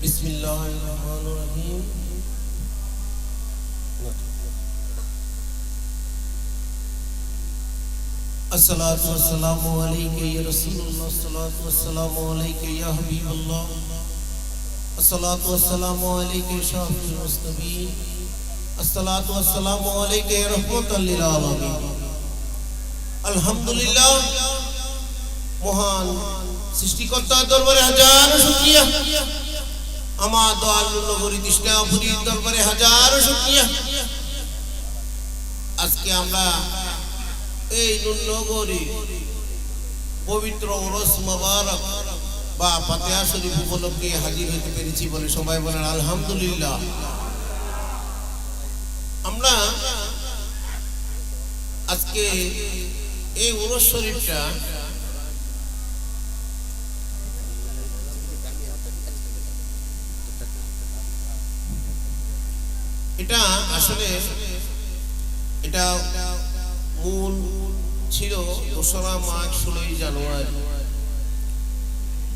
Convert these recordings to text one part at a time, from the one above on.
बिस्मिल्लाहिर्रहमानिर्रहीम। अस्सलातु वस्सलामु अलैका या रसूलुल्लाह, अस्सलातु वस्सलामु अलैका या हबीबल्लाह, अस्सलातु वस्सलामु अलैका या शाफिउल मुस्तबीन, अस्सलातु वस्सलामु अलैका या रहमतल लिल आलमीन। अल्हम्दुलिल्लाह, महान सृष्टिकर्तार दरबारे हाजारो शुक्रिया, আমার দয়ালু নগরী কৃষ্ণাপুরীর দরবারে হাজারো শুকরিয়া। আজকে আমরা এই নগরী পবিত্র ওরস মোবারক বা ফাতিহা শরীফ উপলক্ষে হাজির হতে পেরেছি বলে সবাই বলেন আলহামদুলিল্লাহ। আমরা আজকে এই ওরস শরীফটা এটা আসলে এটা মূল ছিল ২রা মার্চ ১৬ই জানুয়ারি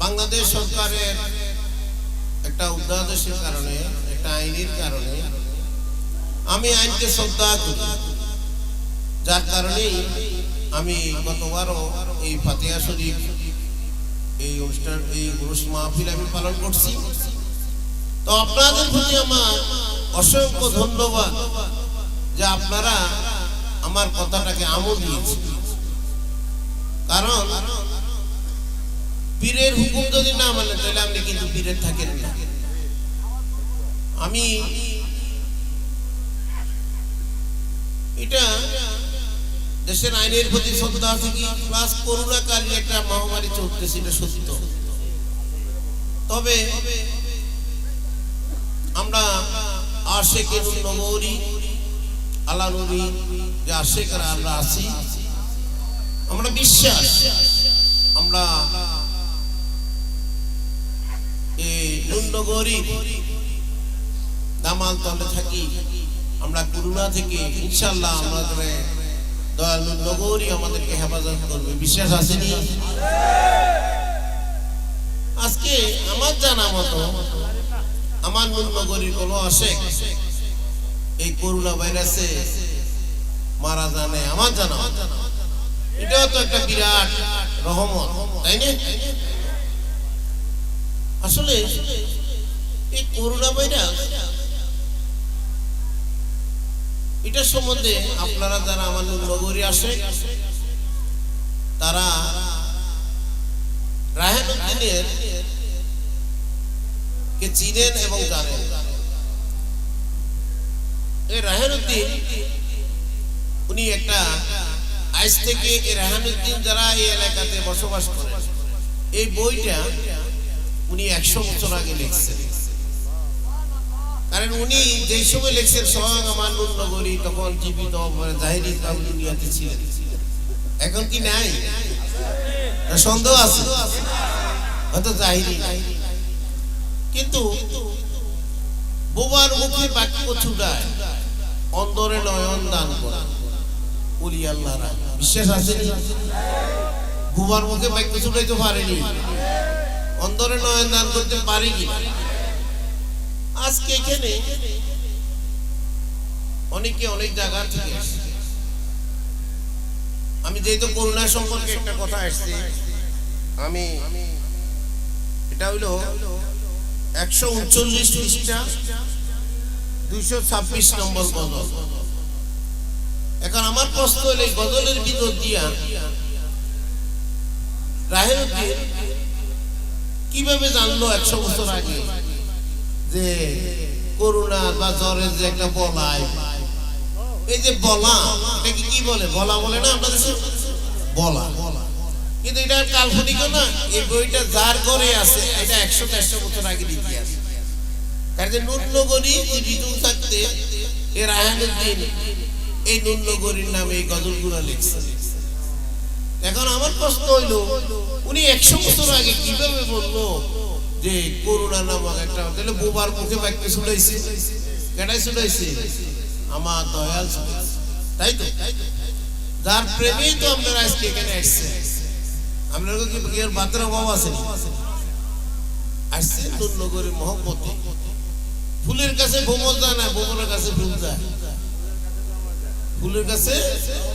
বাংলাদেশ সরকারের একটা অধ্যাদেশের কারণে, একটা আইনের কারণে আমি আইনকে শ্রদ্ধা করি, যার কারণেই আমি গতবারও এই ফাতিহা শরীফ এই অনুষ্ঠান এই উরুস মাহফিল আমি পালন করছি। তো আপনাদের প্রতি আমার অসংখ্য ধন্যবাদ যে আপনারা আমার কথাটাকে আমল দিয়েছেন। কারণ পীরের হুকুম যদি না মানেন তাহলে আপনি কিন্তু পীরের থাকেন না। আমি এটা দেশের আইনের প্রতি শ্রদ্ধা আছে কি, প্লাস করোনাকালীন একটা মহামারী চলতেছে, এটা সত্য। তবে আমরা আশেকে নগরী আল্লাহ নবী যে আশেকরা আমরা আছি, আমরা বিশ্বাস আমরা এই নগরী দামাল তলে থাকি, আমরা করোনা থেকে ইনশাআল্লাহ আমাদের দয়াল নগরী আমাদেরকে হেফাজত করবে, বিশ্বাস আসেনি? আজকে আমার জানা মতো আমার নগরীর কোন আশেক এই করোনা ভাইরাসে মারা জানে আমার জানা, এটাও তো একটা বিরাট রহমত, তাই না? আসলে এই করোনা ভাইরাস এটা সম্বন্ধে আপনারা যারা আমার নগরী আসে তারা রায়হান উদ্দিনের কে চিনেন এবং জানেন। এই রায়হান উদ্দিন উনি একটা আজ থেকে রায়হান উদ্দিন যারা এই এলাকাতে বসবাস করেন এই বইটা উনি ১০০ বছর আগে লিখছেন। কারণ উনি যে সময় লিখছেন স্বয়ং আমার নগরী তখন জীবিত জাহিরি দুনিয়াতে ছিলেন। এখন কি নাই? সন্দেহ আছে, হয়তো জাহিরি। কিন্তু বোবার মুখে বাক্য ছুটায়, অন্তরে নয়ন দান করে বলি আল্লাহরা, বিশ্বাস আসেনি? বোবার মুখে বাক্য ছুটাইতে পারেনি, অন্তরে নয়ন দান করতে পারি কি? আজকে এখানে অনেকে অনেক জায়গা থেকে আসে। আমি যেহেতু করোনা সম্পর্কে একটা কথা আসছে, আমি এটা হইলো ১৩৯ পৃষ্ঠা ২২৬ নম্বর গজল। এখন আমার প্রশ্ন হলো এই গজলের ভিতর দিয়া রায়হান উদ্দিন কিভাবে জানলো ১০০ বছর আগে যে করোনা বা জ্বরের যে একটা বলাই, এই যে বলা, এটাকে কি বলে? বলা বলে না আপনাদের বলা, কিন্তু এটা কাল্পনিক না। এই বইটা যার ঘরে আছে এটা ১০০-১৫০ বছর আগে ইতিহাস। কারণ যে নগরী জীবিত থাকতে এই রায়হান উদ্দিন এই নগরীর নামে এই গজলগুলো লিখছে। এখন আমার প্রশ্ন হইলো উনি ১০০ বছর আগে কিভাবে বললো যে করোনা নামক একটা, তাহলে বোবার মুখে বাক্য শুনাইছে, কেটাই শুনাইছে? আমার দয়াল, তাই তো? যার প্রেমেই তো আপনারা আজকে এখানে আসছে। আপনারা কি বাতের অভাব আছে? আসছে নুরনগরের মহব্বতে। ফুলের কাছে ভ্রমর যায় না, ভ্রমরের কাছে ফুল যায়। ফুলের কাছে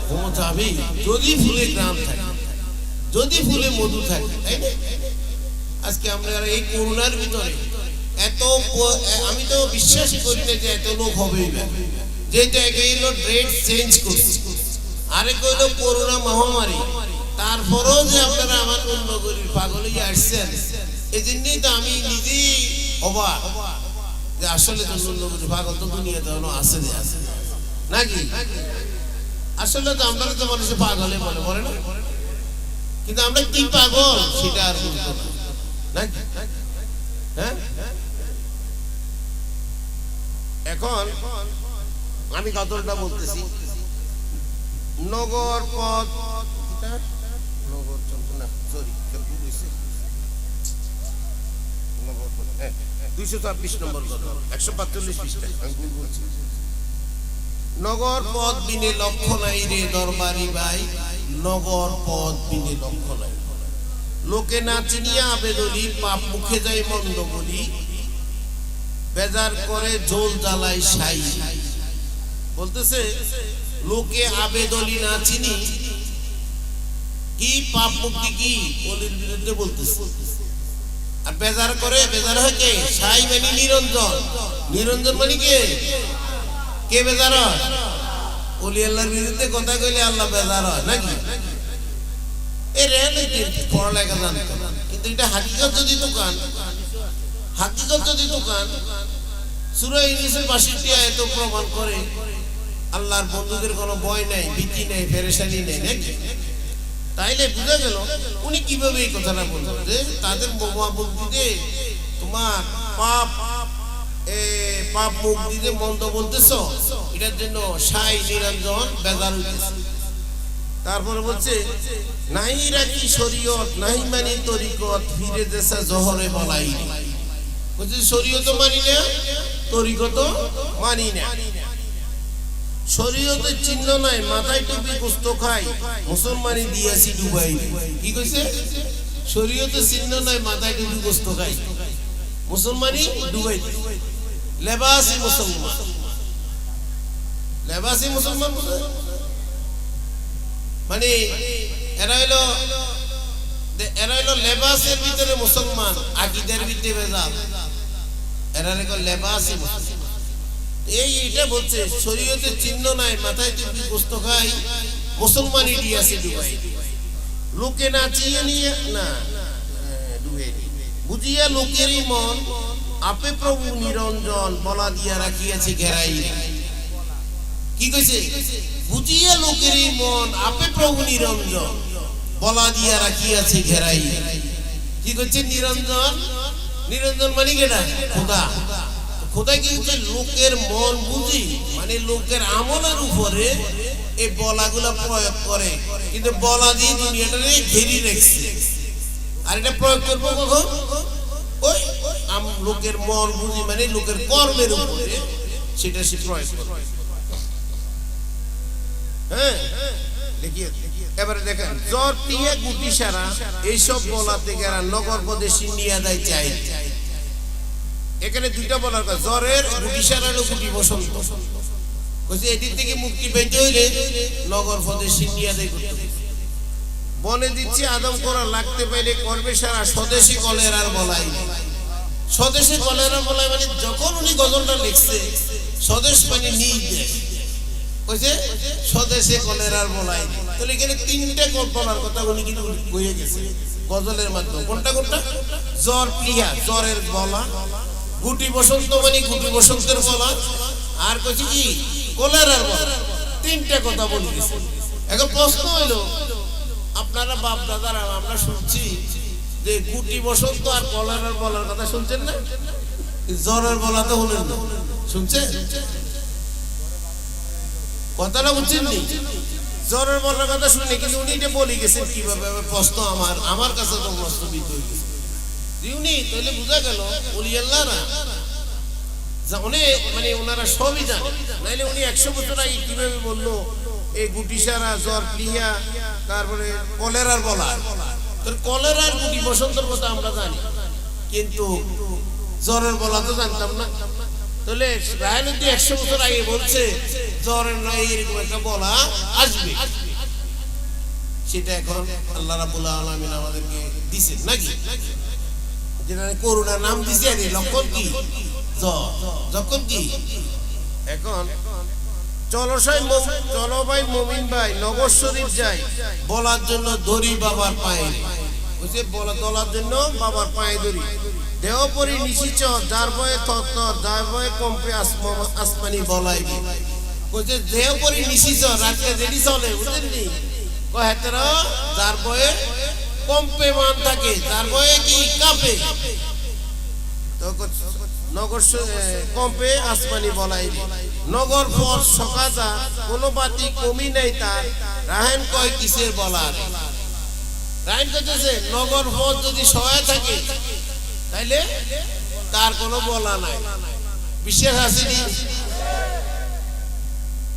ভ্রমর যাবে যদি ফুলে গ্রাম থাকে, যদি ফুলে মধু থাকে, তাই না? আজকে আমরা এই করোনার ভিতরে এত, আমি তো বিশ্বাস করি না যে এত লোক হবেই না। যেহেতু একে হইলো ডেট চেঞ্জ করছে, আরেক হইলো করোনা মহামারী, তারপরেও যে আপনারা আমার নুরনগরীর পাগলই আসছেন, এই জন্যই তো আমি নিজেই অবাক যে আসলে তো নুরনগরীর পাগল তো দুনিয়াতে আছে যে আছে নাকি? আসলে তো আমরা তো মানুষের পাগলে বলে বলে না, কিন্তু আমরা কি পাগল সেটা আর বুঝবো না নাকি? হ্যাঁ, এখন আমি কতটা বলতেছি, নগর পথ, নগর না সরি 226 নম্বর 145 পৃষ্ঠা আমি ভুল বলছি। নগর পথ বিনে লক্ষ্য নাই রে দরবারি ভাই, নগর পথ বিনে লক্ষ্য নাই। লোকে না চিনিয়া আবেদলি, পাপ মুখে যাই মন্দ বলি, বেজার করে জোল জ্বালাই সাই। বলতেছে লোকে আবেদলি না চিনি কি পাপ মুক্তি কি বলির বিরুদ্ধে বলতেছে। আর বেজার করে, বেজার হয় কে? সাই মানে নিরঞ্জন, নিরঞ্জন মানে কে? কে বেজার হয়? ওলি আল্লাহর বিরুদ্ধে কথা কইলে আল্লাহ বেজার হয় নাকি? পড়ালেখা জানতো, কিন্তু এটা হাকিকত যদি দোকান, হাকিকত যদি দোকান, সূরা ইউনূসের 62 আয়াত প্রমাণ করে আল্লাহর বন্ধুদের কোনো ভয় নাই, ভীতি নাই, পেরেশানি নাই নাকি? তাইলে বুঝা গেল উনি কিভাবে এই কথাটা বলছেন যে তাদের বুদ্ধিতে তোমার পাপ পাপ মুখ দিতে মন্দ বলতেছ, এটার জন্য সাই নিরঞ্জন বেজার হইতেছে। তারপরে বলছে নাই রাখি শরীয়ত, নাই মানি তরিকত, ফিরে দেশে জহরে বলাই। বলছে শরীয়ত মানি না, তরিকত মানি না। শরীয়তের চিহ্ন নাই, মাথায় টুপি গোস্ত খাই, মুসলমানি দিয়াছি ডুবাই। কি কইছে? শরীয়তের চিহ্ন নাই, মাথায় টুপি গোস্ত খাই, মুসলমানি ডুবাই। লেবাসি মুসলমান, লেবাসি মুসলমান মানে এরা হইলো লেবাসের ভিতরে মুসলমান, আকীদার ভিতরে ভেজাল, এরা হইলো লেবাসি মুসলমান। এইটা বলছে শরীয়তের চিহ্ন নাই, মাথায় টুপি গোস্ত খাই, মুসলমানি দিয়াছে ডুবাই। লোকে নাচিয়ে নিয়ে না ডুবাই, বুঝিয়া লোকেরই মন, আপে প্রভু নিরঞ্জন, বলা দিয়া রাখিয়াছে ঘেরাই। কি কইছে? বুঝিয়া লোকেরই মন, আপে প্রভু নিরঞ্জন, বলা দিয়া রাখিয়াছে ঘেরাই। কি কইছে? নিরঞ্জন, নিরঞ্জন মানে কেডা? খোদা। খোদা কি হচ্ছে? লোকের মন বুঝি, মানে লোকের আমলের উপরে এই বলাগুলা প্রয়োগ করে, কিন্তু বলা দিয়ে দুনিয়াটারে ঘেরি রেখেছে। আর এটা প্রয়োগ করবো কখন? ওই লোকের মন বুঝি মানে লোকের কর্মের উপরে সেটা সে প্রয়োগ করে। হ্যাঁ, এবারে দেখেন জ্বর টিয়া গুটি সারা এইসব বলাতে গেরা নগর পদে সিন্নিয়া দেয় চাই। এখানে দুইটা বলার কথা, জ্বরের গুটি সারা গুটি বসন্ত। এদিক থেকে মুক্তি পেতে হইলে নগর পদে সিন্নিয়া দেয় করতে। বনে দিচ্ছি আদম করা লাগতে পাইলে করবে সারা, স্বদেশী কলেরার বলাই। স্বদেশী কলেরার বলাই মানে যখন উনি গজলটা লিখছে স্বদেশ মানে নিজ দেশ, কইছে স্বদেশে কলেরার বলাই। তাহলে এখানে তিনটা বলার কথা উনি কিন্তু কইয়ে গেছে গজলের মাধ্যমে। কোনটা কোনটা? জ্বর প্রিয়া, জ্বরের বলা, গুটি বসন্ত মানে গুটি বসন্তের বলা, আর কইছে কি কলেরার বলা। তিনটা কথা বলে গেছে। এখন প্রশ্ন হইল, আপনারা বাপ দাদারা আমরা শুনছি যে গুটি বসন্ত আর কলেরার বলার কথা শুনছেন না? জ্বরের বলা তো হলেন না, শুনছেন? কথাটা বুঝছেন নি? জ্বরের বলার কথা শুনে, কিন্তু উনি এটা বলে গেছেন কিভাবে? প্রশ্ন আমার কাছে তো প্রশ্নবিদ হয়ে গেছে। উনি তাহলে বোঝা গেল ওলি আল্লাহরা উনি মানে ওনারা সবই জানে, নাইলে উনি 100 বছর আগে কিভাবে বললো এই গুটি সারা, জ্বর প্লিয়া, তারপরে কলেরার বলা। কলেরার গুটি বসন্তের কথা আমরা জানি, কিন্তু জ্বরের বলা তো জানতাম না। তাহলে রায়নদী 100 বছর আগে বলছে জ্বরের নয় এরকম একটা বলা আসবে, সেটা এখন আল্লাহ রাব্বুল আলামিন আমাদেরকে দিয়েছেন নাকি, যেটা করুণা নাম দিছে। আর লক্ষণ কি? যখন কি এখন চলো ভাই মমিন ভাই নগর শরীফ যাই বলার জন্য দড়ি বাবার পায়ে, বুঝছে বলার জন্য বাবার পায়ে দড়ি। দেহপরি নিশিচর যার বয়ে তত্তর যার বয়ে কম্পে আসমানি বলাই বলছে দেহপরি নিশিচর রাত্রে রেডি চলে, বুঝলেন কহেতেরা যার বয়ে কম্পে মান থাকে, যার বয়ে কি কাঁপে, নগর কম্পে আসমানি বলাই নগর পর সকাজা কোনো বাতি কমি নেই তার রাহেন কয় কিসের বলার। রাহেন কইতেছে নগর পথ যদি সহায় থাকে তাইলে তার কোনো বলা নাই, বিশেষ আসেনি।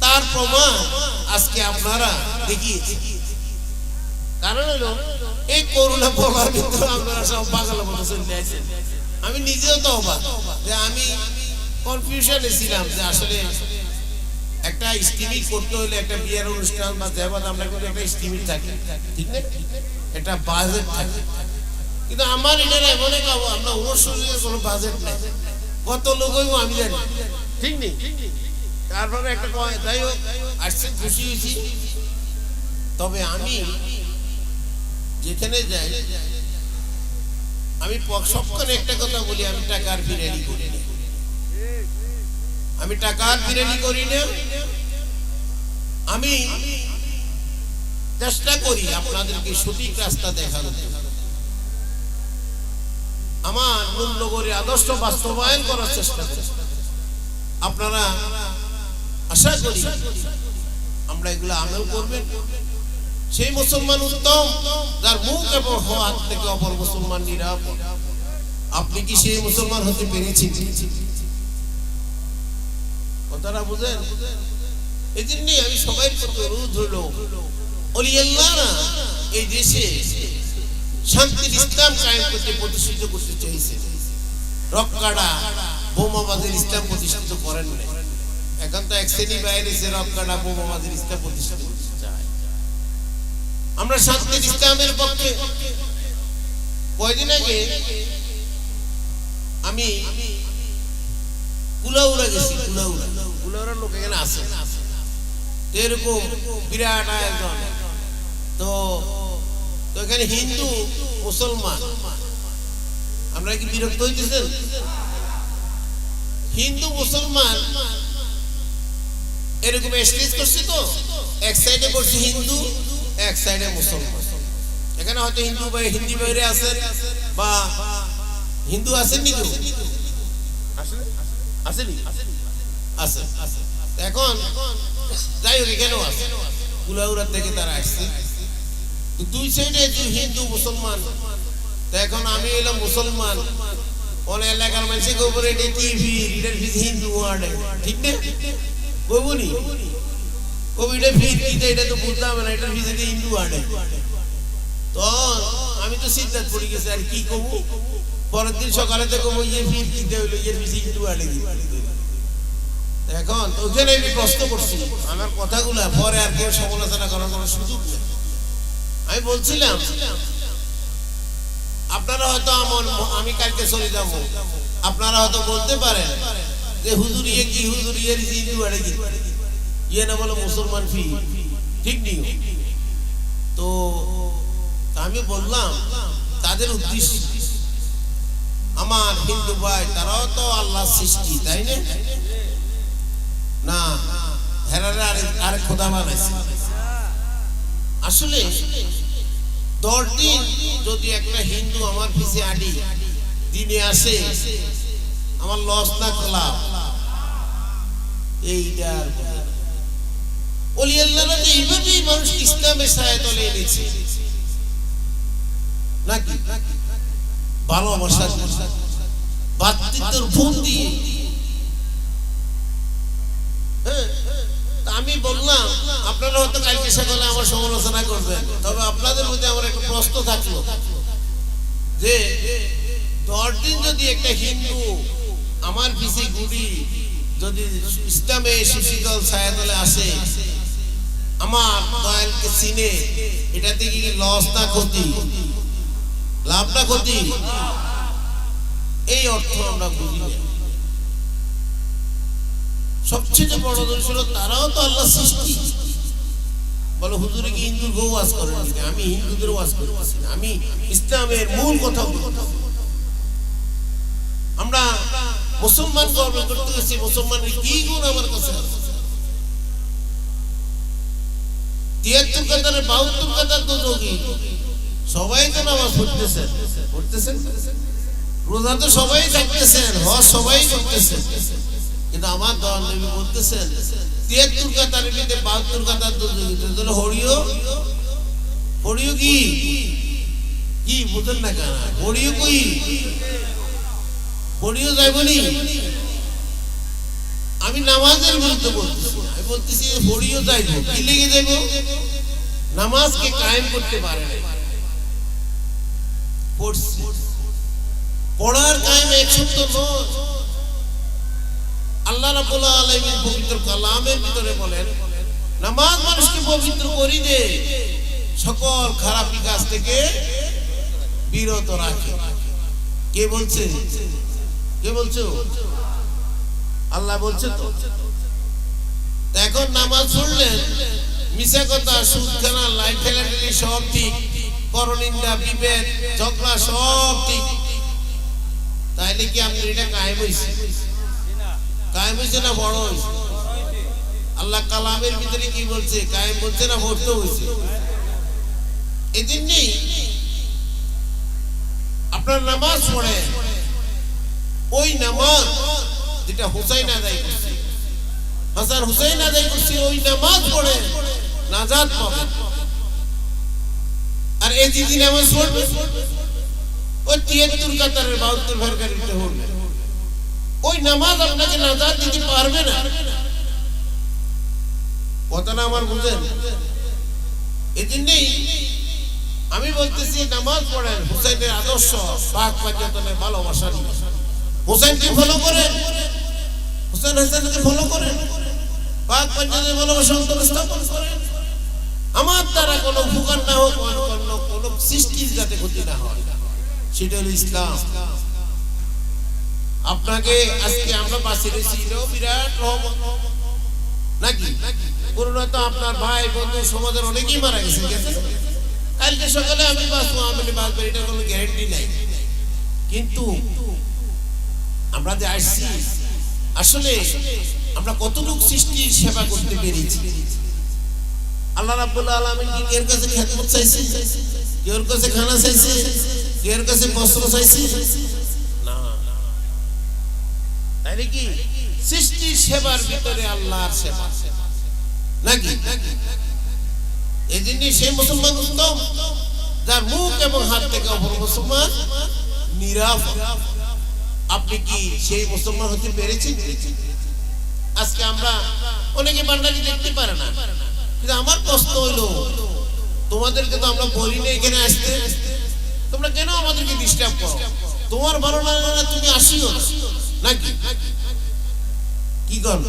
তার প্রমাণ আজকে আপনারা দেখিয়েছি। কারণ হলো এই করুণা বলার ভিতরে আপনারা সব পাগলের মতো চলে আসেন। আমি নিজেও তো অবাক যে আমি কনফিউশনে ছিলাম যে আসলে একটা স্টিমিং করতে হলে একটা বিয়ের অনুষ্ঠান বা দেবাদ আমরা কিন্তু একটা স্টিমিং থাকে, ঠিক না, একটা বাজেট থাকে। কিন্তু আমার এটার এমন খাবো আমরা ওর শরীরে কোনো বাজেট নাই, কত লোক হইব আমি জানি, ঠিক নেই। তারপরে একটা যাই হোক আসছে, খুশি হয়েছি। তবে আমি যেখানে যাই আমি সবখানে একটা কথা বলি, আমি টাকার বিরিয়ানি করি না, আমি টাকার বিরিয়ানি করি না। আমি চেষ্টা করি আপনাদেরকে সঠিক রাস্তা দেখানো, আমার মূল্যবোধ আদর্শ বাস্তবায়ন করার চেষ্টা করি। আপনারা আশা করি আমরা এগুলো আমল করবেন। সেই মুসলমান উত্তম যার মুখ এবং হাত থেকে অপর মুসলমান নিরাপদ। আপনি কি সেই মুসলমান হতে পেরেছেন? কথাটা বুঝেন? এই জন্যই আমি সবাই অনুরোধ হলো, ওলি আল্লাহরা এই দেশে শান্তির ইসলাম কায়েম করতে প্রতিষ্ঠিত করতে চাইছে। রক্কাডা বোমাবাজের ইসলাম প্রতিষ্ঠিত করেন না। এখন তো এক শ্রেণী বাইরে সে রক্কাডা বোমাবাজের ইসলাম প্রতিষ্ঠিত করতে চায়। আমরা শান্তির ইসলামের পক্ষে। কয়দিন আগে আমি কুলাউড়া গেছি, কুলাউড়ার লোক এখানে আছে, এরকম বিরাট আয়োজন। তো এখানে হিন্দু মুসলমান, আমরা কি বিরক্ত হইতেছেন? হিন্দু মুসলমান এরকম স্টেজ করছে, তো এক সাইডে করছে হিন্দু, এক সাইডে মুসলমান। এখানে হয়তো হিন্দু ভাই হিন্দি বাইরে আছেন বা হিন্দু আছেন নি, কেউ আসেনি? আছে। এখন যাই হোক এখানেও আছে, কুলাউড়া থেকে তারা আসছে। দুই সাইডে হিন্দু মুসলমান। তো এখন আমি এলাম মুসলমান, অনেক এলাকার মানুষের গোবর এটা টিভি, এটার ফিস হিন্দু ওয়ার্ডে, ঠিক না? কবুনি কবিটা ফির কিটা এটা তো বুঝলাম না, এটার ফিস এটা হিন্দু ওয়ার্ডে। তো আমি তো সিদ্ধান্ত পড়ে গেছি, আর কি কবু। পরের দিন সকালে তো কবু ইয়ে ফির কিটা হইলো, ইয়ে ফিস হিন্দু ওয়ার্ডে। এখন তো ওখানে আমি প্রশ্ন করছি আমার কথাগুলা, পরে আর কেউ সমালোচনা করার কোনো সুযোগ নেই। আমি বলছিলাম আপনারা হয়তো আমি কালকে চলে যাব, আপনারা হয়তো বলতে পারেন যে হুজুর ইয়ে কি, হুজুর ইয়ে হিন্দু আড়ে কি, ইয়ে না বলে মুসলমান ফি, ঠিক নেই। তো আমি বললাম তাদের উদ্দেশ্য, আমার হিন্দু ভাই তারাও তো আল্লাহ সৃষ্টি, তাই না? হেরারে আরেক খোদা বানাইছে। আসলে 10 দিন যদি একটা হিন্দু আমার পিছে আডি দিনে আসে, আমার লস না লাভ? এইটার ওলি আল্লাহরা এইভাবেই মানুষ ইসলামের ছায়াতলে এনেছে নাকি? ভালোবাসার ভাতৃত্বের ভোট দিয়ে। আমি বললাম আপনারা হয়তো কালকে সকালে আমার সমালোচনা করবেন, তবে আপনাদের মধ্যে আমার একটা প্রশ্ন থাকলো যে 10 দিন যদি একটা হিন্দু আমার পিছে ঘুরি যদি ইসলামে সুশীতল ছায়াতলে আসে আমার দয়ালকে চিনে, এটা থেকে কি লস না ক্ষতি, লাভ না ক্ষতি? এই অর্থ আমরা বুঝি না। সবচেয়ে বড় দোষ হলো তারাও তো আল্লাহ সৃষ্টি। বলো হুজুরে কি হিন্দুর গো ওয়াজ করেন? আমি হিন্দুদের ওয়াজ করতেছি না, আমি ইসলামের মূল কথা বলতেছি। আমরা মুসলমান গর্ব করতে গেছি, মুসলমানের কি গুণ আমার কাছে আছে? 73 কাতারে 72 কাতার তো যোগী, সবাই তো নামাজ পড়তেছেন, রোজা তো সবাই থাকতেছেন, হজ সবাই করতেছেন, কিন্তু আমার দল নবী বলতেছেন 73 কাতারের ভিতরে 72 কাতার তো যোগী। হরিও কি বুঝেন না কেন? হরিও কই? হরিও যাইবনি। আমি নামাজের বিরুদ্ধে বলতেছি, আমি বলতেছি হরিও যাইব। কি লেগে যাইব? নামাজকে কায়েম করতে পারে না। পড়ার কায়েম এক সত্য নয়। আল্লাহ রাব্বুল আলামিন পবিত্র কালামের ভিতরে বলেন, নামাজ মানুষকে পবিত্র করে দে, সকল খারাপ কাজ থেকে বিরত রাখে। কে বলছে? আল্লাহ বলছে। তো এখন নামাজ পড়লেন, মিশা কথা, সুদ খানা, লাইট ঠেলাঠেলি সব ঠিক, পরনিন্দা, বিভেদ, ঝগড়া সব ঠিক, তাইলে কি আপনি এটা কায়েম হয়েছে? কায়েম হয়েছে না বড় হয়েছে? আল্লাহ কালামের ভিতরে কি বলছে? কায়েম বলছে না বড় হয়েছে? এই জন্যই আপনার নামাজ পড়ে, ওই নামাজ যেটা হুসাইন আদায় করছে, হাসান হুসাইন আদায় করছে, ওই নামাজ পড়ে নাজাত পাবে। আর এই যে নামাজ পড়বে ওই 73 কাতারের 72 ফেরকারিতে হবে, ওই নামাজ আপনাকে নাজাত দিতে পারবে না। কথাটা আমার বুঝেন? এই জন্যই আমি বলতেছি নামাজ পড়েন হুসাইনের আদর্শ, পাক পাঞ্জাতনের ভালোবাসা নিয়ে হুসাইনকে ফলো করেন, হুসাইন হাসানকে ফলো করেন, পাক পাঞ্জাতনের ভালোবাসা অন্তরে স্থাপন করেন। আমার দ্বারা কোনো উপকার না হোক, কোনো সৃষ্টির যাতে ক্ষতি না হয়, সেটা হলো ইসলাম। আপনাকে আজকে আমরা বাঁচিয়ে রেখেছি, এটাও বিরাট রহমত নাকি? করোনা তো আপনার ভাই বন্ধু সমাজের অনেকেই মারা গেছে, কালকে সকালে আমি বাঁচবো, আমি বাঁচবো, এটা কোনো গ্যারান্টি নাই। কিন্তু আমরা যে আসছি, আসলে আমরা কতটুকু সৃষ্টির সেবা করতে পেরেছি? আল্লাহ রাব্বুল আলামিন কি এর কাছে খেদমত চাইছে? এর কাছে খানা চাইছে? এর কাছে বস্ত্র চাইছে? না। তাইলে কি সৃষ্টির সেবার ভিতরে আল্লাহর সেবা নাকি? এই জন্য সেই মুসলমান উত্তম যার মুখ এবং হাত থেকে অপর মুসলমান নিরাপদ। আপনি কি সেই মুসলমান হতে পেরেছেন? আজকে আমরা অনেকে বান্দারি দেখতে পারে না, কিন্তু আমার প্রশ্ন হইলো, তোমাদেরকে তো আমরা বলি না এখানে আসতে, তোমরা কেন আমাদেরকে ডিস্টার্ব করো? তোমার ভালো লাগে না, তুমি আসিও নাকি? কি কর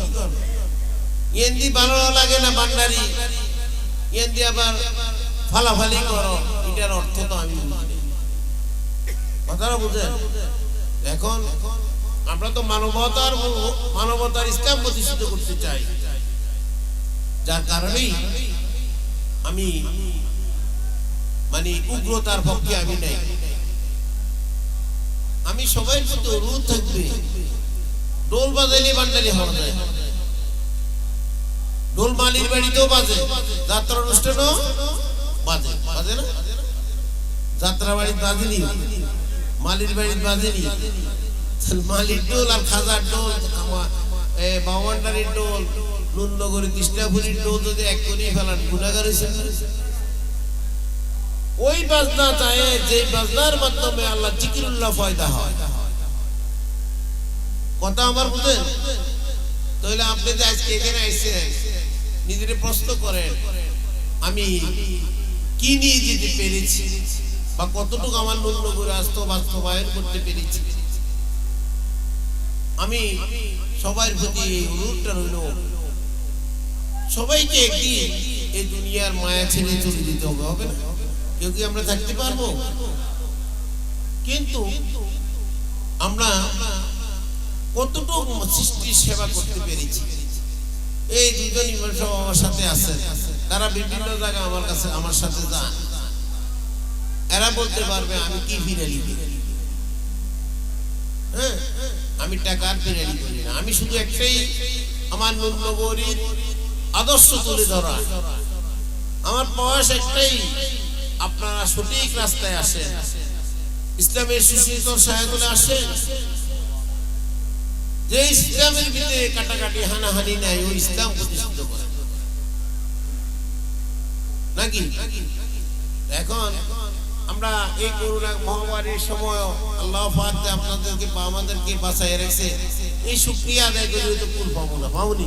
এন্দি ভালো লাগে না বান্দারি, এন্দি আবার ফালাফালি করো, এটার অর্থ তো আমি কথাটা বুঝেন? এখন আমরা তো মানবতার ইসলাম প্রতিষ্ঠিত করতে চাই, যার কারণেই আমি মানে উগ্রতার পক্ষে আমি নাই। আমি সবাই প্রতি অনুরোধ থাকবে, ডোল বাজাইলে বান্ডারি হওয়া যায়, ডোল মালির বাড়িতেও বাজে, যাত্রা অনুষ্ঠানও বাজে, বাজে না? যাত্রা বাড়িতে বাজেনি, মালির বাড়িতে বাজেনি। মালির ডোল আর খাজার ডোল, বাউন্ডারির ডোল, নুননগরী কৃষ্ণাপুরীর ডোল যদি এক করিয়ে ফেলান গুণাগার হয়েছে। ওই বাজনা চায় যে বাজনার মাধ্যমে আল্লাহ জিকিরুল্লাহ ফয়দা হয়। কথা আমার বুঝেন? তাহলে আপনি যে আজকে এখানে আইছেন, নিজের প্রশ্ন করেন, আমি কি নিয়ে যেতে পেরেছি? বা কতটুকু আমার নুন্নগরে বাস্তবায়ন করতে পেরেছি। আমি সবার প্রতি এই অনুরোধটা রইল, সবাইকে একদিন এই দুনিয়ার মায়া ছেড়ে চলে যেতে হবে, হবে না? কেউ কি আমরা থাকতে পারবো? কিন্তু আমরা কতটুকু সৃষ্টির সেবা করতে পেরেছি। এই দুজন ইমাম সাহেব আমার সাথে আছেন, তারা বিভিন্ন জায়গায় আমার সাথে যান, এরা বলতে পারবে আমি কি ফিরালি করি। হ্যাঁ, আমি টাকার ফিরালি করি না, আমি শুধু একটাই আমার নুন্নগরীর আদর্শ তুলে ধরা। আমার প্রয়াস একটাই, আপনারা সঠিক রাস্তায় আসেন, ইসলামের সুশীতল সায়াতলে আসেন। যে ইসলামের ভিতরে কাটাকাটি হানাহানি নাই, ওই ইসলাম প্রতিষ্ঠিত করে নাকি? এখন আমরা এই করোনা মহামারীর সময় আল্লাহ পাক আপনাদেরকে আমাদেরকে বাঁচায় রেখেছে, এই শুকরিয়া আদায় করে তো কুল পাবো না, পাবনি?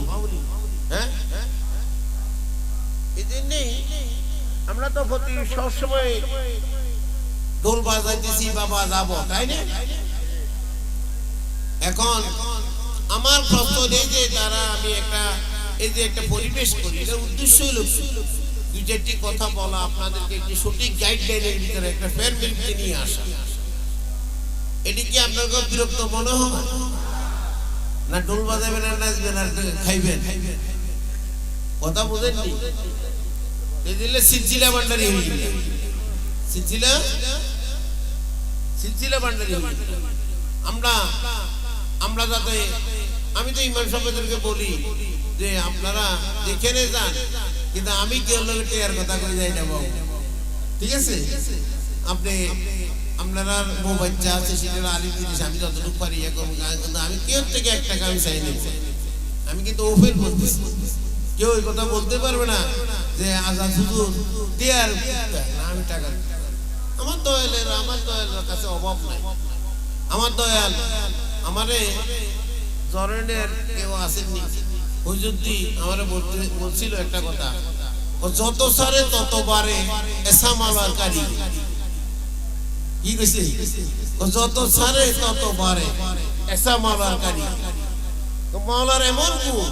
হ্যাঁ, এই জন্যই আমরা তো প্রতি সবসময় ঢোল বাজাইতেছি, বাবা যাবো, তাই না? এখন আমার প্রশ্ন এই যে তারা আমি একটা পরিবেশ করি, এটার উদ্দেশ্য হলো দুই চারটি কথা বলা, আপনাদেরকে একটি সঠিক গাইডলাইনের ভিতরে একটা ফ্যামিলিকে নিয়ে আসা। এটি কি আপনাদের বিরক্ত মনে হয় না? ঢোল বাজাবেন আর নাচবেন আর খাইবেন, কথা বুঝেননি? এই দিলে সিলসিলা ভান্ডারি হয়ে গেল, সিলসিলা ভান্ডারি হয়ে গেল। আমরা যাতে, আমি তো ইমাম সাহেবদেরকে বলি যে আপনারা যেখানে যান, কিন্তু আমি কেউ লোকের টেয়ার কথা কই যাই না বাবু, ঠিক আছে? আপনি আপনারা বউ বাচ্চা আছে, সেটা আলিম জিনিস, আমি যতটুকু পারি এখন, কিন্তু আমি কেউ থেকে 1 টাকা আমি চাই নেব। আমি কিন্তু ওপেন বলতেছি, কেউ ওই কথা বলতে পারবে না যে আজাদ হুজুর টেয়ার, আমি টাকা। আমার দয়ালের কাছে অভাব নাই। আমার দয়াল আমারে জরনের কেউ আসেননি, হুজুরদি আমারে বলছিল একটা কথা, ও যত সারে তত বারে এসা মালার কারি। কি কইছে? ও যত সারে তত বারে এসা মালার কারি। তো মাওলার এমন গুণ,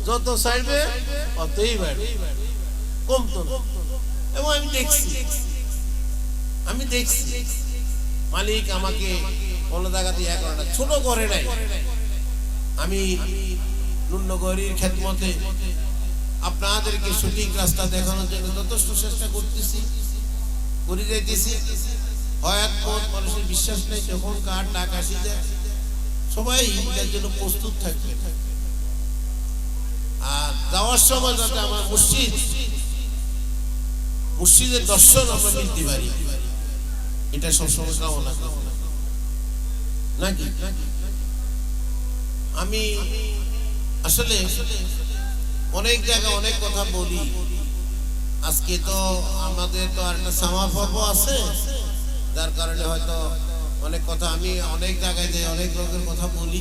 যত সারবে ততই বাড়বে, কমতো না। এবং আমি দেখছি মালিক আমাকে কোনো জায়গাতে ছোট করে নাই। আমি নুন্নগরীর খেদমতে আপনাদেরকে সঠিক রাস্তা দেখানোর জন্য যথেষ্ট চেষ্টা করতেছি, করে যাইতেছি। হয়াত পথ মানুষের বিশ্বাস নেই, যখন কার ডাক আসি যায় সবাই এর জন্য প্রস্তুত থাকবে। আর যাওয়ার সময় যাতে আমার মসজিদের দর্শন আমরা মিলতে পারি, এটা সবসময় কামনা নাকি? আমি আসলে অনেক জায়গায় অনেক কথা বলি। আজকে তো আমাদের তো আর একটা সামা পর্ব আছে, যার কারণে হয়তো অনেক কথা আমি অনেক জায়গায় যাই, অনেক লোকের কথা বলি।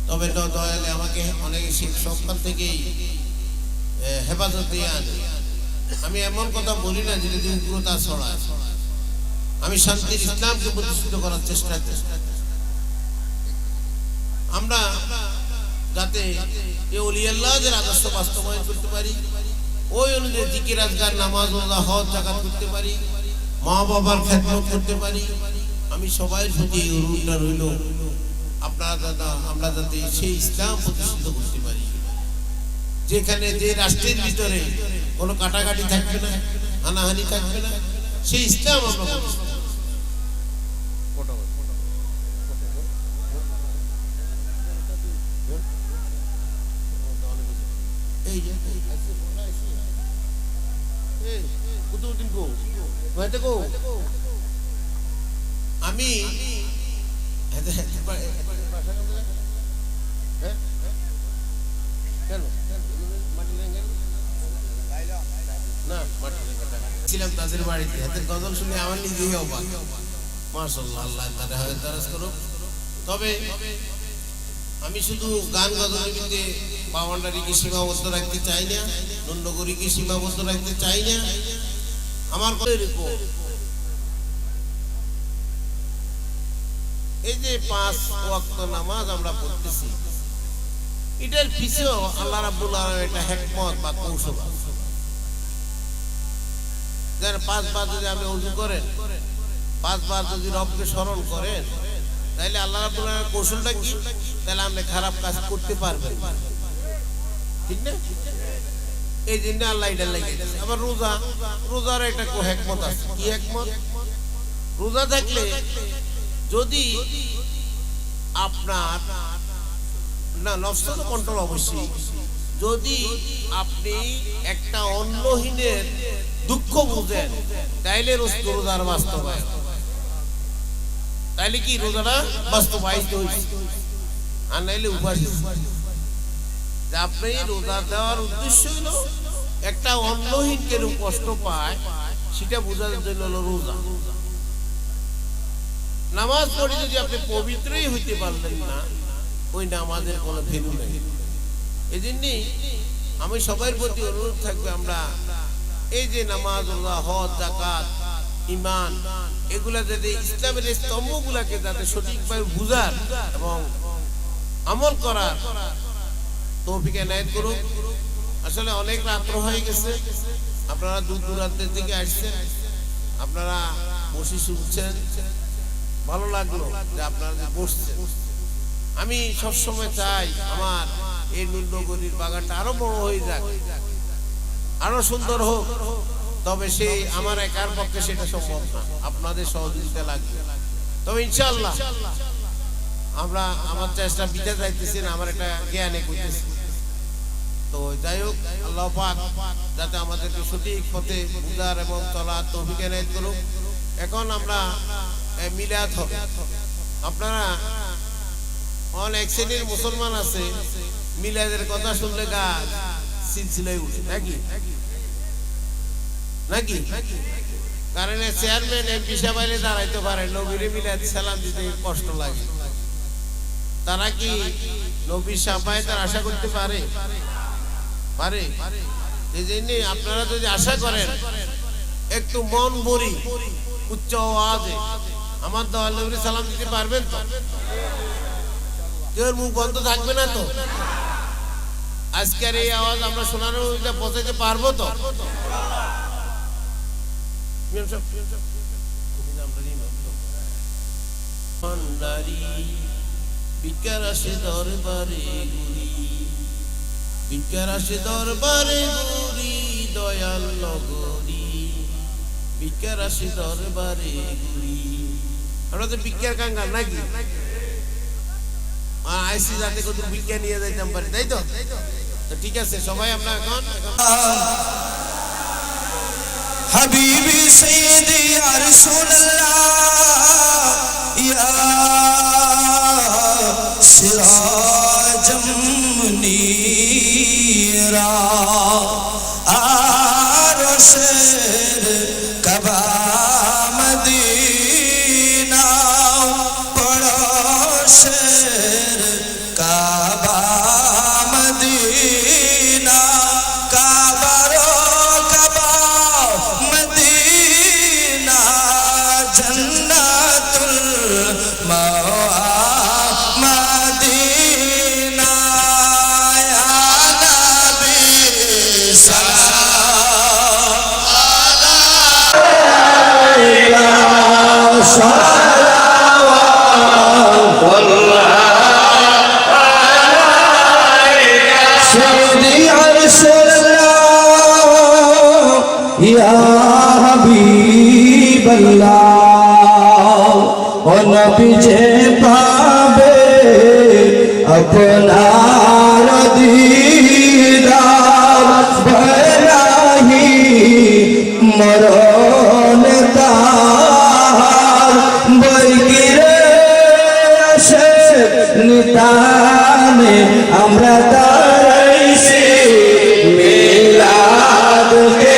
তবে তো দয়ালে আমাকে অনেক সকাল থেকেই হেফাজত দিয়ে আনে। আমি এমন কথা বলি না যেটা তুমি পুরোটা ছড়ায়। আমি শান্তির ইসলামকে প্রতিষ্ঠিত করার চেষ্টা করি। আমরা যাতে এই ওলি আল্লাহদের আদর্শ বাস্তবায়ন করতে পারি, ওই অনুযায়ী জিকির আজকার, নামাজ, রোজা, হজ, যাকাত করতে পারি, মা বাবার খেদমত করতে পারি। আমি সবাই প্রতি অনুরোধটা রইল, আমরা যাতে সেই ইসলাম প্রতিষ্ঠিত করতে পারি, যেখানে যে রাষ্ট্রের ভিতরে কোনো কাটাকাটি থাকবে না, হানাহানি থাকবে না, সেই ইসলাম আমরা আমি ছিলাম তাদের বাড়িতে, হাতের গজল শুনে আমার নিজেই অবাক। মাশাআল্লাহ, আল্লাহ তাআলা হেদায়েত করুক। তবে আমি শুধু গান গজলের মধ্যে বাউন্ডারিকে সীমাবদ্ধ রাখতে চাই না, নুন্নগরীকে সীমাবদ্ধ রাখতে চাই না। আমার কথা এরকম, এই যে 5 ওয়াক্ত নামাজ আমরা পড়তেছি, এটার পিছেও আল্লাহ রাব্বুল আলামিন একটা হিকমত বা কৌশল আছে। যেন 5 বার যদি আপনি ওযু করেন, 5 বার যদি রবকে স্মরণ করেন, তাহলে আল্লাহ রাব্বুল আলামিনের কৌশলটা কি? তাহলে আপনি খারাপ কাজ করতে পারবেন, ঠিক না? এই জন্য আল্লাহ এটা লাগিয়েছে। আবার রোজার একটা হিকমত আছে। কি হিকমত? রোজা থাকলে যদি আপনার নফস কন্ট্রোল, অবশ্যই যদি আপনি একটা অন্নহীনের দুঃখ বুঝেন, তাইলে রোজার বাস্তবায়ন, তাইলে কি রোজাটা বাস্তবায়িত হয়েছে, আর নাইলে উপাস। আপনি রোজা দেওয়ার উদ্দেশ্য হলো একটা অন্নহীন কেন কষ্ট পায় সেটা বোঝার জন্য হলো রোজা। নামাজ পড়ে যদি আপনি পবিত্রই হইতে পারলেন না, ওই নামাজের কোনো ভ্যালু নেই। এই জন্যই আমি সবার প্রতি অনুরোধ থাকবে, আমরা এই যে নামাজ, রোজা, হজ, যাকাত, ঈমান, এগুলা যাতে ইসলামের স্তম্ভগুলাকে যাতে সঠিকভাবে বুঝার এবং আমল করার তৌফিক এনায়েত করুন। আসলে অনেক রাত্র হয়ে গেছে, আপনারা দূর দূরান্তের থেকে আসছেন, আপনারা বসে শুনছেন, ভালো লাগলো যে আপনারা যে বসছেন। আমি সবসময় চাই আমার এই নুনগরির বাগানটা আরো বড় হয়ে যাক, আরো সুন্দর হোক, তবে সেই আমার একার পক্ষে সেটা সম্ভব না, আপনাদের সহযোগিতা লাগবে। তবে ইনশাআল্লাহ আমরা আমার চেষ্টা বিতে যাইতেছি না, আমার একটা জ্ঞানে কইতেছি। তো যাই হোক, আল্লাহ পাক যাতে আমাদেরকে সঠিক পথে বুঝার এবং চলার তৌফিক এনায়েত করুক। এখন আমরা মিলাদ হবে। আপনারা অনেক শ্রেণীর মুসলমান আছে, মিলাদের কথা শুনলে গা সিলসিলায় উঠে, নাকি নাকি? কারণ চেয়ারম্যান এমপি সাহেব দাঁড়াইতে পারে, নবীর মিলাদ সালাম দিতে কষ্ট লাগে। তারা কি নবীর সাফায়াতের আশা করতে পারে? পারে। এই জন্য আপনারা যদি আশা করেন, একটু মন ভরি উচ্চ আওয়াজে আমার দয়াল নবীর সালাম দিতে পারবেন তো? কেউ মুখ বন্ধ থাকবে না তো? আজকের এই আওয়াজ আমরা শোনানোর পৌঁছাতে পারবো তো? বিকার আসে দরবারে গুরি, বিকার আসে দরবারে গুরি, দয়াল নগরী, বিকার আসে দরবারে গুরি। আমরা তো বিজ্ঞার কাঙ্গাল নাকি? আইসি যাতে কত বিজ্ঞান নিয়ে যাইতাম পারি, তাই তো? ঠিক আছে, সবাই আমরা এখন হাবিবি সাইয়্যিদি ইয়া রাসূলুল্লাহ ইয়া সিরাজাম মুনীরা আরশের কাবা মদিনা পড়শের কাবা মদিনা কাবারো কাবা মদিনা জান্নাতুল মাওয়া মদিনা ইয়া নবী সাল্লাল্লাহু ইয়া হাবিবাল্লাহ ও নবী যে পাবে আপনার দিদার ভরাহি মরণ তার বৈগিরে আসে নিতানে আমরা দাঁড়াইছি মিলাদ কে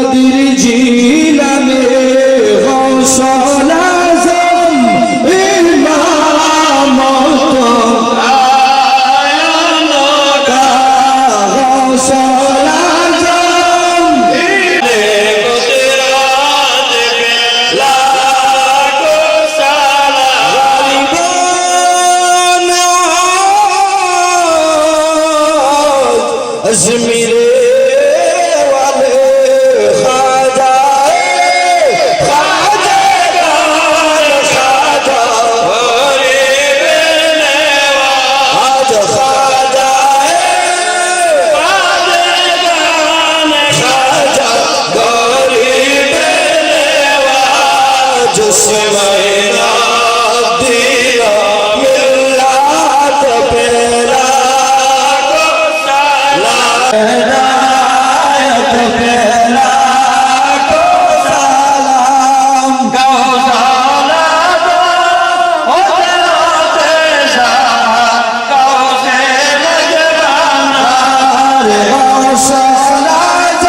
কাদির জিলানে গৌসুল আজম ইমামত গৌসুল আজম अजमेरे वाले ख्वाजा ख्वाजा ख्वाजा आज ख्वाजा ख्वाजा गरीब जिसमें दिया मिल्लत पेला हिदायत पेला को सलाम गौसालात ओ जलाते शाह गौसे मजबानार गौसालात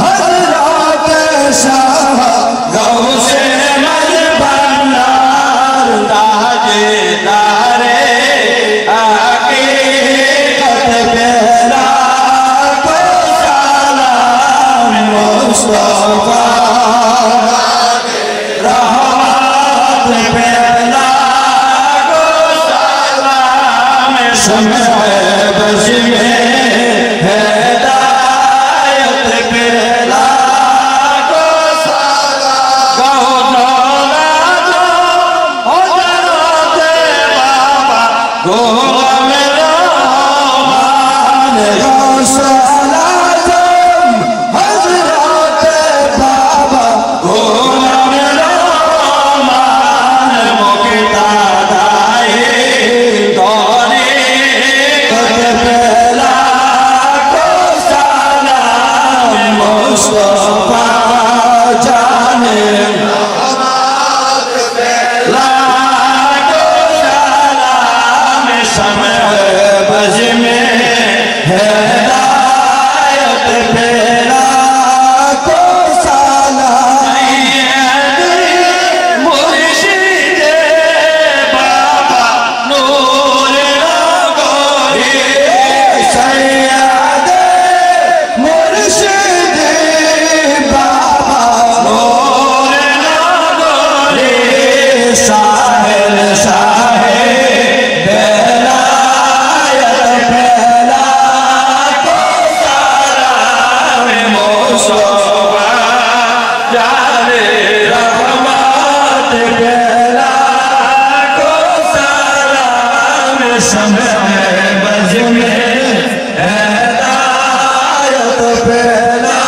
हजरत शाह गौसे मजबानार ताजे तारे हकीकत पेला मुस्तफा रहमत पेला को सलाम शम्ए बज़ में हिदायत पेला को सलाम गौसालात ओ जलात बाबा गोलम रहमान गौसालात हजरत बाबा गोलम रहमान मुक्ता दाए दौरे कत पेला को सलाम मुस्तफा जाने रहमत पेला को सलाम शम्ए बज़ में हिदायत पेला को सलाम मुर्शिद बाबा नूर नगोरी सैयद मुर्शिद बाबा नूर नगोरी साहिल साहिब बेलायत पेला को सलाम मुस्तफा जाने रहमत पेला को सलाम शम्ए बज़ में हिदायत पेला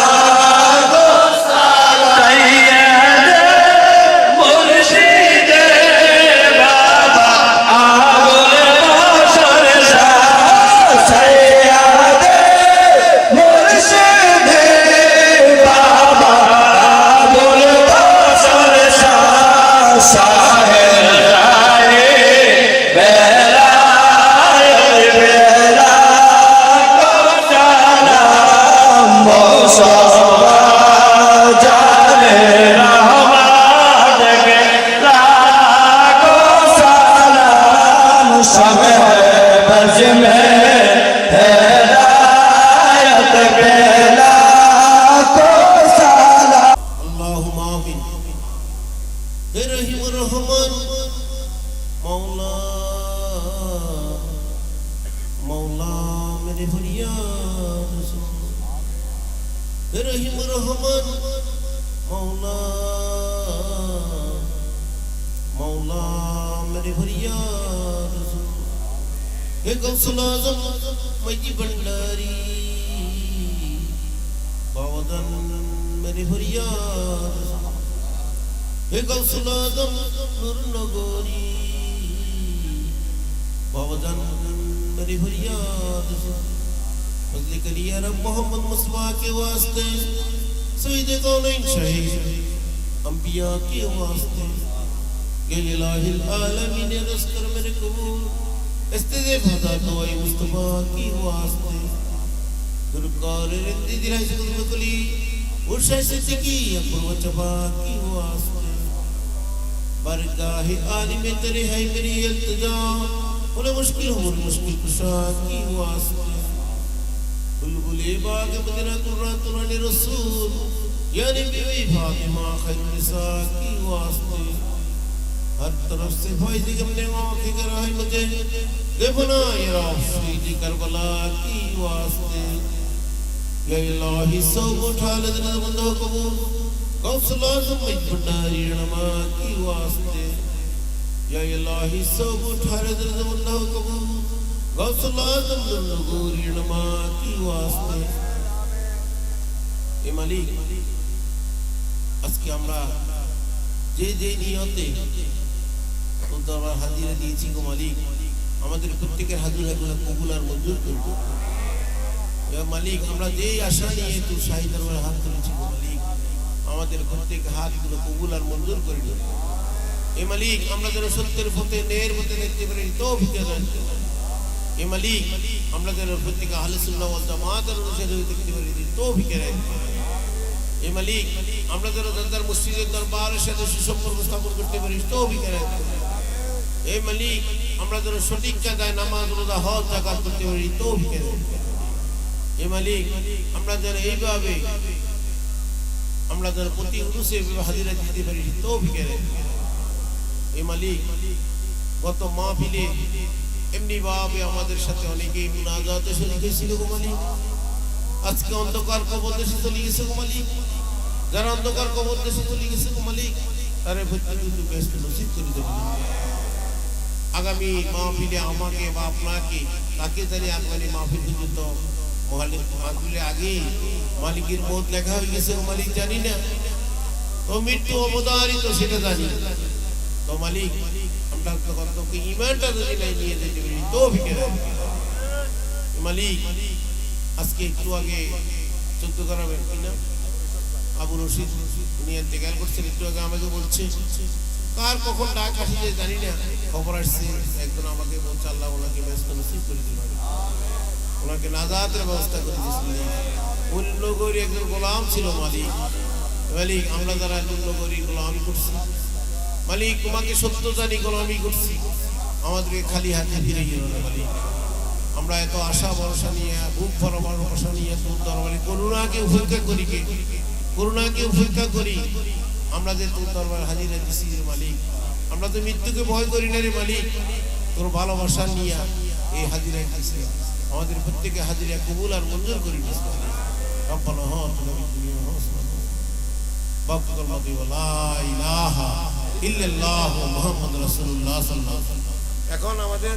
को सलाम सैयद मुर्शिद बाबा आबुल बशर शाह सैयद मुर्शिद बाबा आबुल बशर शाह साहिल शाहे बेलायत पेला को सलाम मुस्तफा जाने रहमत पेला को सलाम शम्ए बज़ में हिदायत पेला को सलाम अल्लाहुम्मा आमीन। हे रहीम रहमान मौला मौला मेरे फरियाद सुन। हे रहीम रहमान मौला मौला मेरे फरियाद सुन। हे गौसुल आज़म मजी भंडारी बावदन मेरे फरियाद सुन। हे गौसुल आज़म नूर नगोरी बावदन मेरी फरियाद सुन। फज़ल करिया रब मोहम्मद मुस्तफा के वास्ते सईद कौनैन शहीद अंबिया के वास्ते इलाहिल आलमीन रज़ कर मेरे कबूल इस्तेज़े फदा दुआए मुस्तफा की वास्ते दुरकार रिंदी दिलाई सुकली उर्शा सिद्दीकी अपूर्व चबा की वास्ते बरगाह आलिम तेरे है मेरी इल्तिजा उन्हें मुश्किल हो मुश्किल कुशा की वास्ते बुलबुले बाग मदीना तुर्रा तुरानी रसूल यानी बीवी फातिमा खैरुन निसा की वास्ते हर तरफ से फैज़ गमने आँखें कराए मुझे देखना ये राफ़ी करबला की वास्ते या इलाही सब उठा ले दिन बंदों कबूल कौसला ज़मीन भंडारी रमा की वास्ते या इलाही सब उठा ले दिन बंदों कबूल कौसला ज़मीन गोरी रमा की वास्ते ये मालिक আজকে আমরা যে যে নিয়তে তোর দরবার হাজিরা দিয়েছি গো মালিক আমাদের প্রত্যেকের হাজিরাগুলো কবুল আর মঞ্জুর করো ইয়া মালিক আমরা যেই আশা নিয়ে তোর শাহী দরবারে হাত তুলেছি গো মালিক আমাদের প্রত্যেকের হাতগুলো কবুল আর মঞ্জুর করে দিও এ মালিক আমরা যেন সত্যের পথে ন্যায়ের পথে দেখতে পারি তৌফিক দান করো এ মালিক আমরা যেন প্রত্যেক আহলে সুন্নাহ ওয়াল জামাতের অনুসারী দেখতে পারি তৌফিক দান করো এ মালিক আমরা যেন দরবার মসজিদের দরবারের সাথে সুসম্পর্ক স্থাপন করতে পারি তৌফিক দান করো এ মালিক আমরা যেন সঠিক কায়দায় নামাজ রোজা হজ যাকাত করতে পারি তৌফিক দান করো এ মালিক আমরা যেন এইভাবে আমরা যেন প্রতি উরুসে হাজিরা দিতে পারি তৌফিক দান করো এ মালিক গত মাহফিলে এমনি ভাবে আমাদের সাথে অনেকেই মুনাজাতে শরীক হয়েছিল গো মালিক আজকে অন্ধকার কবর দেশে চলে গেছে গো মালিক যারা অন্ধকার কবর দেশে চলে গেছে গো মালিক তারে প্রত্যেককে ব্যস্ত নসিব করে দেব আগামী মাহফিলে আমাকে বা আপনাকে তাকে জানি আগামী মাহফিল পর্যন্ত মাহফিলে আগে মালিকের মত লেখা হয়ে গেছে গো মালিক জানি না ও মৃত্যু অবধারিত সেটা জানি তো মালিক আমরা কতকে ঈমানটা যদি নাই নিয়ে যেতে পারি তৌফিক দান মালিক আজকে একটু আগে 14 গ্রামের কিনা আবু রশিদ উনি ইন্তেকাল করছেন একটু আগে আমাকে বলছে কার কখন ডাক আসছে জানি না খবর আসছে একজন আমাকে বলছে আল্লাহ ওনাকে ব্যস্ত নসিব করে দিল ওনাকে নাজাতের ব্যবস্থা করে দিয়েছিলেন উনি নগরী একজন গোলাম ছিল মালিক মালিক আমরা যারা নগরী গোলামি করছি মালিক তোমাকে সত্য জানি গোলামি করছি আমাদেরকে খালি হাতে ফিরে গেল না মালিক আমরা এত আশা ভরসা নিয়ে বুক ভরা ভরসা নিয়ে তোর দরবারে করুণাকে উপেক্ষা করি আমরা যে তোর দরবারে হাজিরা দিছি রে মালিক আমরা তো মৃত্যুকে ভয় করি না রে মালিক তোর ভালোবাসা নিয়ে এই হাজিরা দিছি আমাদের প্রত্যেকে হাজিরা কবুল আর মঞ্জুর করে দিস রব্বানা হাতিনা বিদ-দুনিয়া হাসানাতান ওয়া ফিল লা ইলাহা ইল্লাল্লাহু মুহাম্মাদুর রাসূলুল্লাহ সাল্লাল্লাহু আলাইহি ওয়াসাল্লাম এখন আমাদের